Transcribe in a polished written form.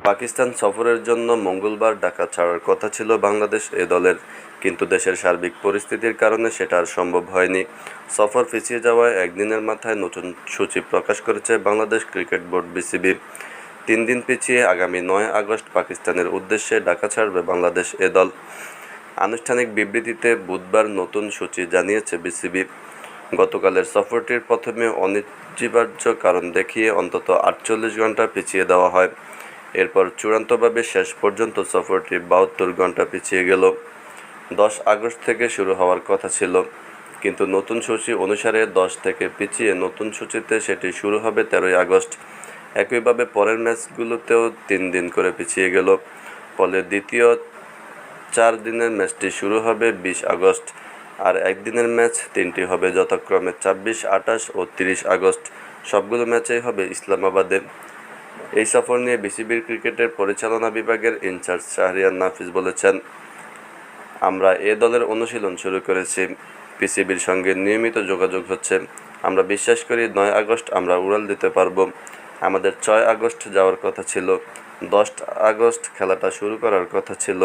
পাকিস্তান সফরের জন্য মঙ্গলবার ঢাকা ছাড়ার কথা ছিল বাংলাদেশ এ দলের, কিন্তু দেশের সার্বিক পরিস্থিতির কারণে সেটা আর সম্ভব হয়নি। সফর পিছিয়ে যাওয়ায় একদিনের মাথায় নতুন সূচি প্রকাশ করেছে বাংলাদেশ ক্রিকেট বোর্ড বিসিবি। 3 দিন পিছিয়ে আগামী 9 আগস্ট পাকিস্তানের উদ্দেশ্যে ঢাকা ছাড়বে বাংলাদেশ এ দল। আনুষ্ঠানিক বিবৃতিতে বুধবার নতুন সূচি জানিয়েছে বিসিবি। গতকালের সফরটির প্রথমে অনিবার্য কারণ দেখিয়ে অন্তত 48 ঘণ্টা পিছিয়ে দেওয়া হয়। এরপর চূড়ান্তভাবে শেষ পর্যন্ত সফরটি 72 ঘণ্টা পিছিয়ে গেল। 10 আগস্ট থেকে শুরু হওয়ার কথা ছিল, কিন্তু নতুন সূচি অনুসারে 10 থেকে পিছিয়ে নতুন সূচিতে সেটি শুরু হবে 13 আগস্ট। একইভাবে পরের ম্যাচগুলোতেও 3 দিন করে পিছিয়ে গেল। ফলে দ্বিতীয় 4 দিনের ম্যাচটি শুরু হবে 20 আগস্ট, আর একদিনের ম্যাচ 3টি হবে যথাক্রমে 26, 28 ও 30 আগস্ট। সবগুলো ম্যাচই হবে ইসলামাবাদে। এই সফর নিয়ে বিসিবির ক্রিকেটের পরিচালনা বিভাগের ইনচার্জ শাহরিয়ার নাফিস বলেছেন, আমরা এ দলের অনুশীলন শুরু করেছি। পিসিবির সঙ্গে নিয়মিত যোগাযোগ হচ্ছে। আমরা বিশ্বাস করি 9 আগস্ট আমরা উড়াল দিতে পারব। আমাদের 6 আগস্ট যাওয়ার কথা ছিল, 10 আগস্ট খেলাটা শুরু করার কথা ছিল।